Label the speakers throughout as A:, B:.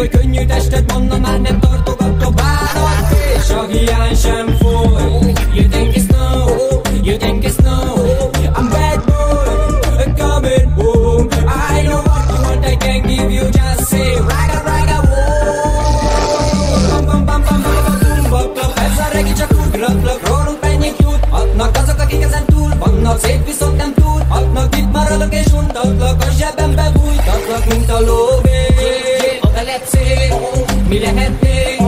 A: hogy könnyű testet mondom, már nem tartogatta bánat, és a hiány sem foly. You think it's no, you think it's no, I'm bad boy, coming home. I know what you want, I can give you, just say raga raga whoa. Bam bam bam bam bam bam bam bam. Ez a regi csak úgy röplök, rólunk mennyit juthatnak azok, akik ezen túl vannak, szép viszont nem tudhatnak. Itt maradok és untatlak, a zsebembe bújtatlak, mint a lóvé. A belepszé, mi lehetnék?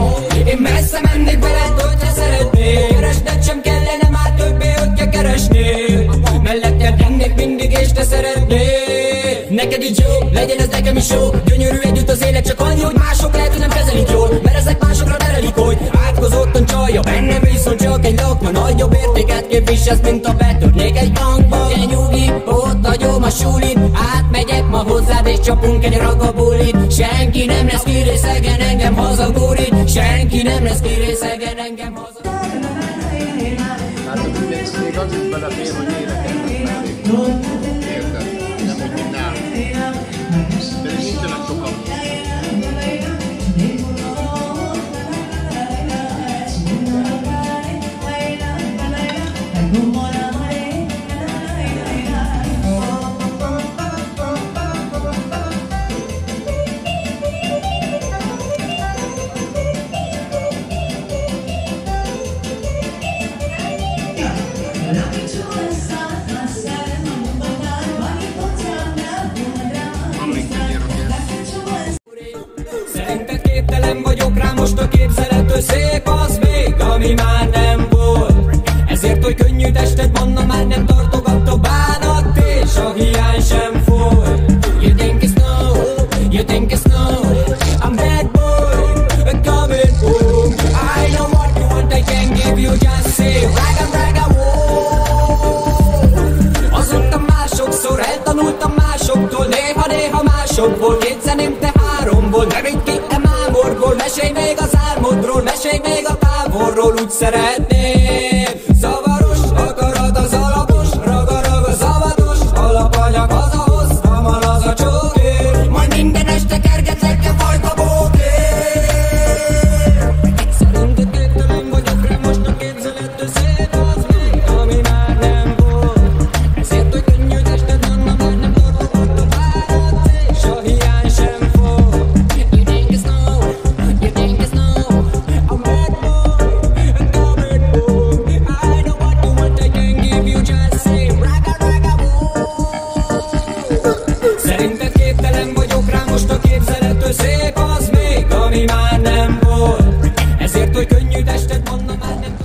A: Én messze mennék veled, hogyha szeretnék. Keresned sem kellene már többé, hogyha keresnél. Melletted lennék mindig, és te szeretnél. Neked így jó, legyen ez nekem is jó. Gyönyörű együtt az élet, csak annyi, hogy mások lehet, hogy nem kezelik jól. Mert ezek másokra terelik, hogy átkozottan csalja. Bennem viszont csak egy lakma, nagyobb értéket képviselsz, mint a betörnék egy bankba. Gyere nyugi, ott hagyom a sulit, átmegyek ma hozzád, és csapunk egy ragabulit. Senki nem lesz kirészegen, engem hazagurít. Senki nem lesz kirészegen, engem hazagurít.
B: Látod, hogy még az is belefér, hogy énekelnek. Érted? Nem úgy, mint nálunk. Pedig nincsenek sokan.
A: Szerinted képtelen vagyok rá, most a képzeletől szép az még, ami már nem volt. Ezért, hogy könnyű testet mondom, már nem tartogatta bánat, és a hiány sem foly. You think it's no, you think it's no, I'm bad boy, coming home. I know what you want, I can give you, just say raga raga whoa. Azóta másokszor eltanultam másoktól, néha másokból. Két zeném, te háromból, ne vigy ki mámorból. Mesélj még az álmodról, mesélj még a távolról, úgy szeretném. Zavaros akarat az alapos, ragarag a zavados, alapanyag hazahoztam a laza csókér. Majd minden este kergetek a fajta bókér. Szerinted képtelen vagyok rá, most a képzelettől szép az még, ami már nem volt. Ezért, hogy könnyű tested mondom, már nem tartogatta bánat, és a hiány sem foly. You think it's no, you think it's no, I'm bad boy, coming home. I know what you want, I can give you, just say raga raga whoa. Szerinted képtelen vagyok rá, most a képzelettől szép az még, ami már nem volt. Ezért, hogy könnyű tested mondom, már nem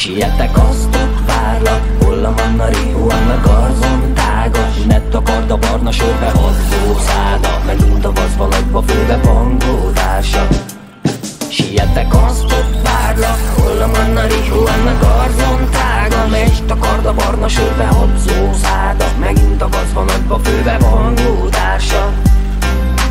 C: Sietek, azt ott várlak, hol a manna rihuan a garzon tágas. Ne takard a barna sörbe, hozzó száda, megint a vaszba nagyba főbe pangó társa. Sietek, azt ott várlak, hol a manna rihuan a garzon tága. És takard a barna sörbe, hozzó száda, megint a vaszba nagyba főbe pangó társa.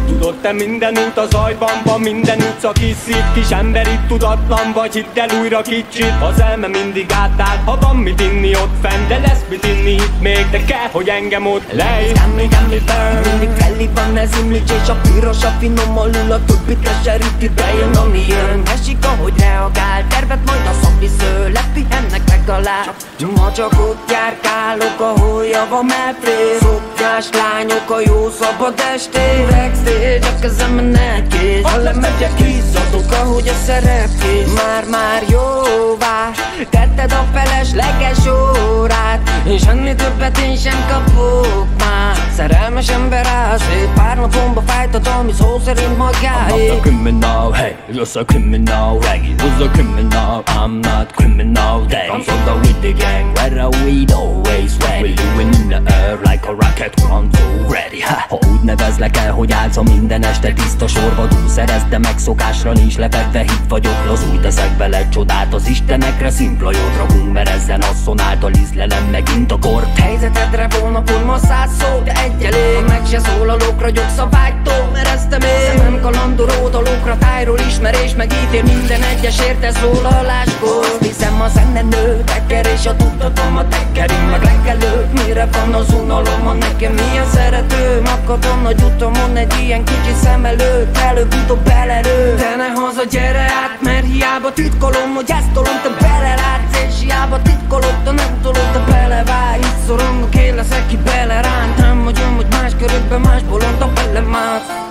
D: Tudod, te mindenütt a zajban van, minden utca kis szív, kis ember itt tudatlan vagy, hidd el újra kicsit. Az elme mindig átáll, ha van mit inni ott fenn, de lesz mit inni itt még, de kell, hogy engem ott lej.
C: Gummy burn, mindig felé van ez image, és a piros a finom alul, a többit leseríti, bejön ami jön. Esik, ahogy reagál, tervet majd a szombisző, lepihennek legalább. Ma csak ott járkálok, ahol javam elfér. Szoknyás lányok a jó szabad estén. Backstage a kezemben nekész, ha lemegyek izzadok, ahogy a szerepkész. Már jóvá tetted a felesleges órát, és ennél többet én sem kapok már. Szerelmes ember áll, szép pár napomba fájtatom, és szó szerint magáé.
E: I'm not a criminal, hey, you're a criminal. Reggie was a criminal, I'm not criminal. They comes on the with the gang, where we always wait. We're doing in the air like a rocket, 1, 2. ismeri. Ha úgy nevezlek el, hogy álca minden este tiszta sorba dúl, szerezd, de megszokásra nincs lefedve, hit vagyok, lazulj, teszek bele csodát az istenekre, szimpla jót rakunk, mert ezen asszon által ízlelem megint a kort.
C: Helyzetedre volna ma 100 szó, de egy elég. Ha meg se szólalok, ragyogsz a vágytól, mereztem én. Szemem kalandoró dalokra, tájról ismerés, megítél minden egyes érte szólaláskor. Viszem a zenenő, teker és a tudatom a tekerünk, meg legelőtt. Mire van az unalom, ha nekem milyen szeretőm? Akadom nagy utamon egy ilyen kicsi szem előtt, előbb-utóbb belerő. De ne haza, gyere át, mert hiába titkolom, hogy ezt tolom, te belelátsz. És hiába titkolod, de nem tolod, de belevág. Itt szorongok, én leszek, ki beleránt. Nem mondjam, hogy más körökben más bolond, a belemász.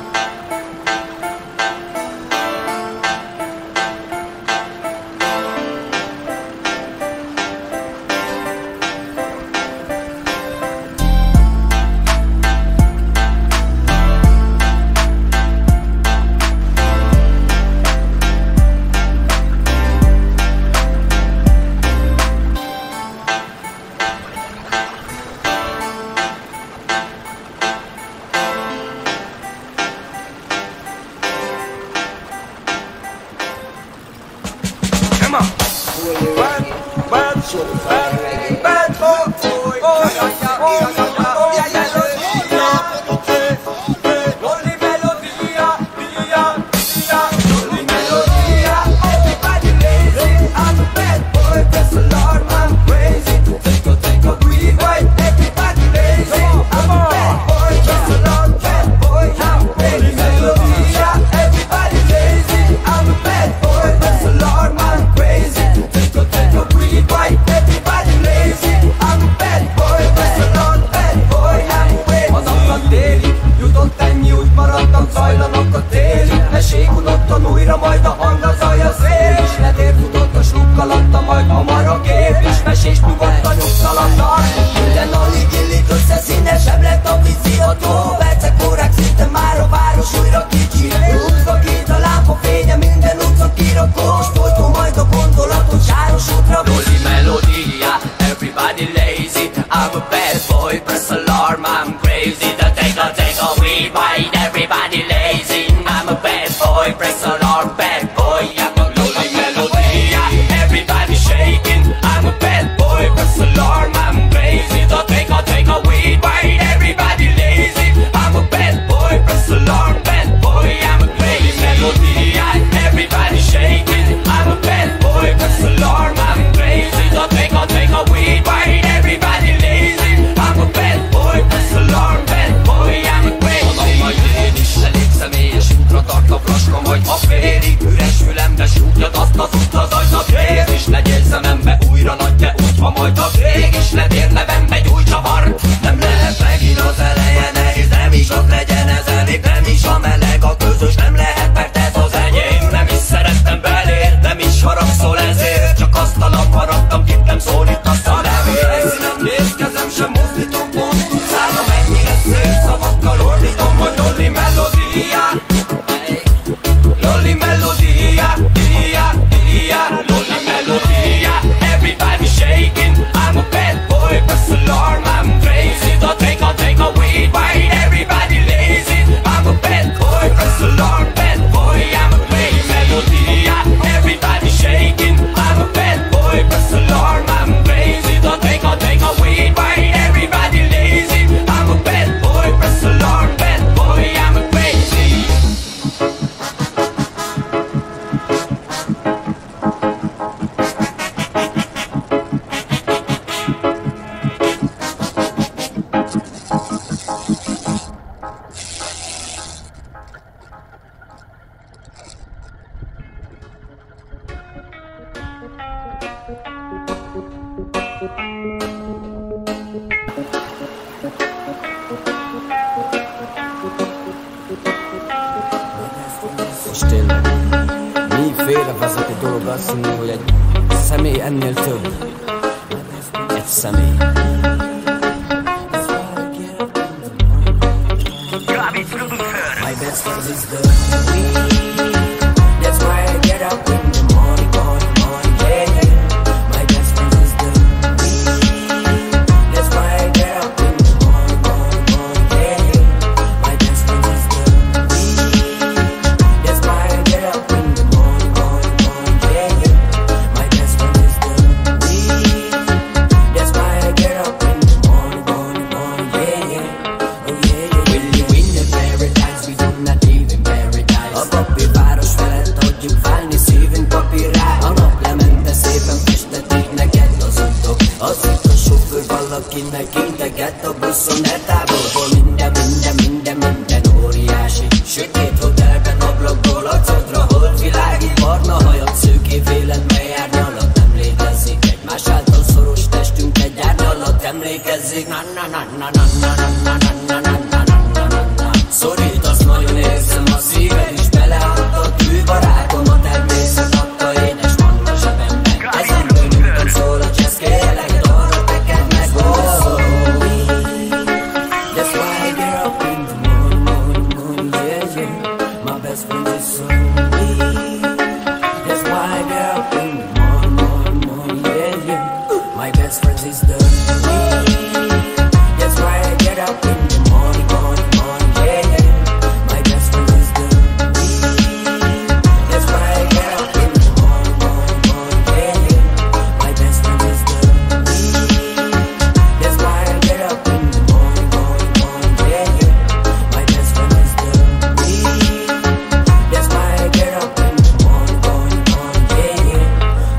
F: És tényleg, miféle vezető dolog azt mondani, hogy egy személy ennél több. Egy személy. My best friend is the weed. That's why I get up in the morning, yeah, yeah. My best friend is the weed. That's why I get up in the morning, yeah, yeah. integet a buszon, eltávolból minden óriási. Sötét hotelben ablakból arcodra holt világít. Barna hajad, szőké véled, mely árnyalat nem létezik. Egymás által szoros testünk egy árnyalat emlékezzik. Szorítasz, nagyon érzem, a szíved is beleadta a tűbarátomat, elmészet adta édes manna zsebemben. Ezenből nyugtan szól a jazz, kérlek, arra teked meg. That's why I get up in the morning, yeah, yeah. My best friend is so weak. That's why I get up in the morning, yeah, yeah. My best friend is the weak. That's why I get up in the morning, yeah, yeah. My best friend is the weak. That's why I get up in the morning, yeah, yeah. My best friend is the weak. That's why I get up in the morning, yeah, yeah. My best friend is the weak. That's why I get up in the morning, yeah, yeah.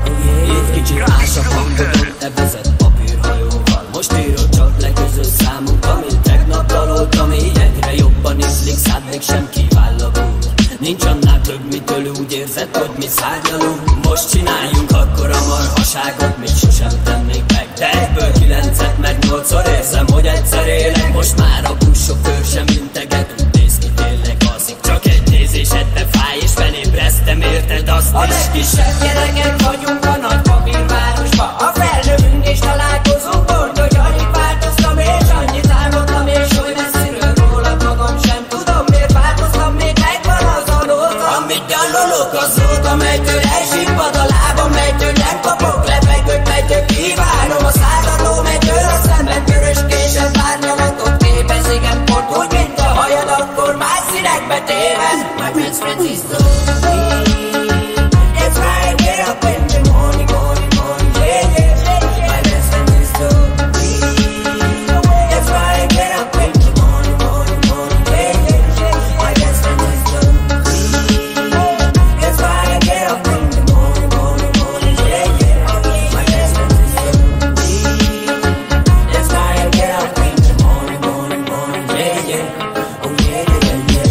F: Oh yeah. Itt kicsit más a hangodon, te vezet papírhajóval. Most írod csak le közös számunk, amit tegnap daloltam. Így egyre jobban ízlik, szád még sem kívánlagul. Nincs annál több, mitől úgy érzed, hogy mi szárnyalunk. Most csináljunk akkora marhaságot, még sosem tennék meg. De egyből 9-et meg 8-szor érzem, hogy egyszer élek. Most már a buszsofőr sem integet, úgy néz ki tényleg alszik. Csak egy nézésedbe fáj, és felébreztem, érted azt is? A kisebb gyerekek vagyunk a nagy papírvárosba. A felnövünk és találkozunk, pont, hogy alig változtam, és annyit álmodtam, és oly messziről rólad magam sem tudom, miért változtam, még megvan az a nóta. Amit dalolok azóta, melytől elsippad a lábam, melytől nem kapok levegőt, melytől kívánom a száradó, melytől a szemben vöröskésebb árnyalatot képez. Igen, pont úgy, mint a hajad, akkor más színekbe téved. My best friend is the weak. That's why I get up in the morning, yeah, yeah. My best friend is the weak. That's why I get up in the morning, yeah, yeah. My best friend is the weak. That's why I get up in the morning, yeah, yeah. My best friend is the weak. That's why I get up in the morning, yeah, yeah. Oh yeah, yeah, yeah.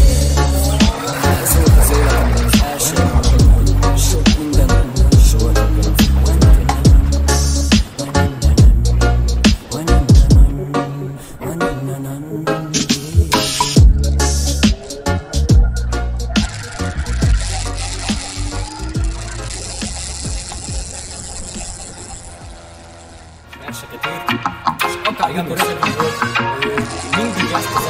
F: Szól az életemben az első napon, sok minden soha nem volt. Verseket írtuk, és akár akkor szedünk volt, mindig ezt az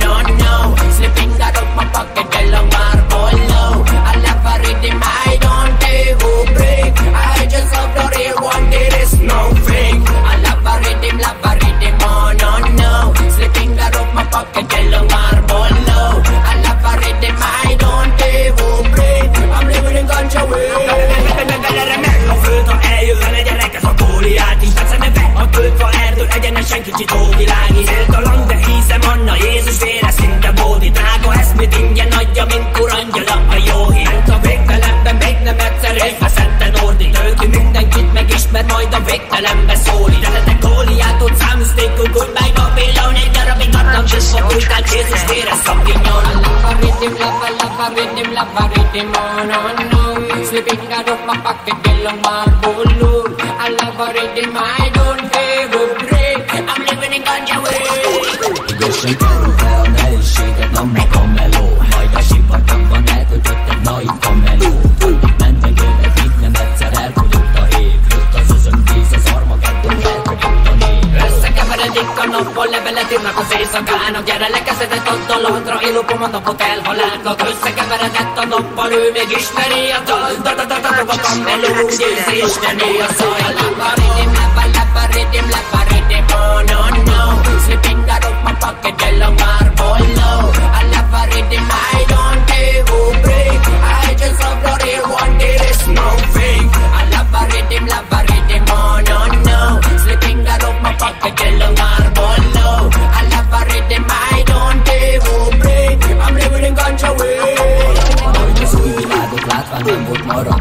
F: no, no. Slipping out of my pocket, the long marble, no. I love a rhythm, I don't take a break. I just love the real one, there is no fake. I love a rhythm, oh no, no. Slipping out of my pocket, the long marble, no. I love a rhythm, I don't take a break. I'm living in ganja way. Meg a föld, ha eljön a gyerek, ez a góliát. Így persze neve, a töltva erdő, egyenesen kicsit óvilági. Éltalan, de hiszem Anna, Jézus vére szinte bódi. Drága eszmét ingyen adja, mint urangyala a jó hír. A végtelenben még nem egyszer élveszetten ordít. Tölti mindenkit megismer, majd a végtelenbe szólít. Teletek góliátot száműztékünk, úgy meg a Babilon. Egy darabig adtam, és fordultál Jézus vére szapinyon. Love a rhythm, oh no, no. Slipping out of my pocket, the long marble, no. I love a rhythm, I don't take a break. I'm living in ganja way. Ügyesen kerül fel a nehézséget, nem maga meló. Majd a sivatagban elkötött egy naiv kameló. Addig mentek jönnek, itt nem egyszer elfogyott a hív. Jött az özönvíz, az Armageddon, elfogyott a név. Összekeveredik a nappal, levelet írnak az éjszakának. Gyere lekezdett a dalodra, élókom a napot elhalálnak. Összekeveredett a nappal, ő még ismeri a dal. Da-da-da-da-da, a kameló, úgy érzi isteni a szaj. Love a rhythm, oh no, no. Slipping out of my pocket, the long marble, no. I love a rhythm, I don't take a break. I just love the real one, there is no fake. I love a rhythm, oh no, no. Slipping out of my pocket, the long marble, no. I love a rhythm, I don't take a break. I'm living in ganja way. Majd az új világot látván nem volt marad.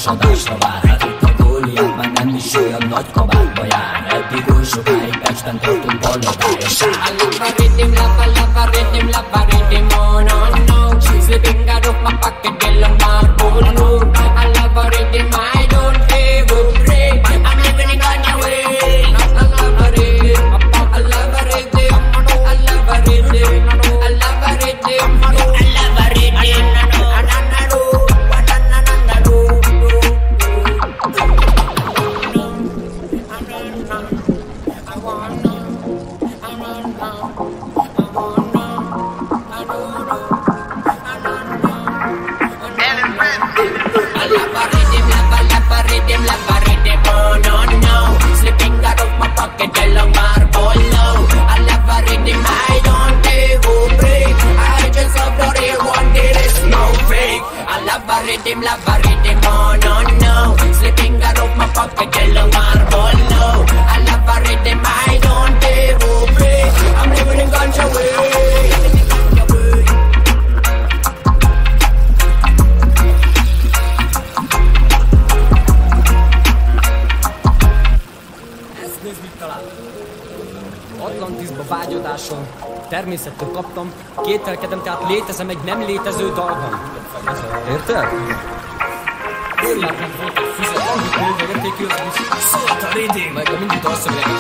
E: hasadásra vár. Hát itt a Góliát már nem is olyan nagy kabátba jár. Eddig oly sokáig Pesten tartunk balladája sár.
A: I love a rhythm, love a rhythm, love a rhythm, oh no no. Slipping out of my pocket, till I'm not cold, no. I love a rhythm, I don't ever break. I'm living on your way. I love a rhythm, I love a rhythm, I love a rhythm, I love a rhythm, I love a rhythm. Rhythm, love a rhythm, oh no no. Slipping out of my pocket, yellow marble, no. I love a rhythm, I don't ever break. I'm living in ganja way.
G: Ezt nézd, mit találtam. Atlantisba vágyadáson természettől kaptam, kételkedem, tehát létezem egy nem létező dalban. Érted? Óriátnak volt egy füzet, amit nőve értékű, az szólt a riding. Meg mindig dalszövegek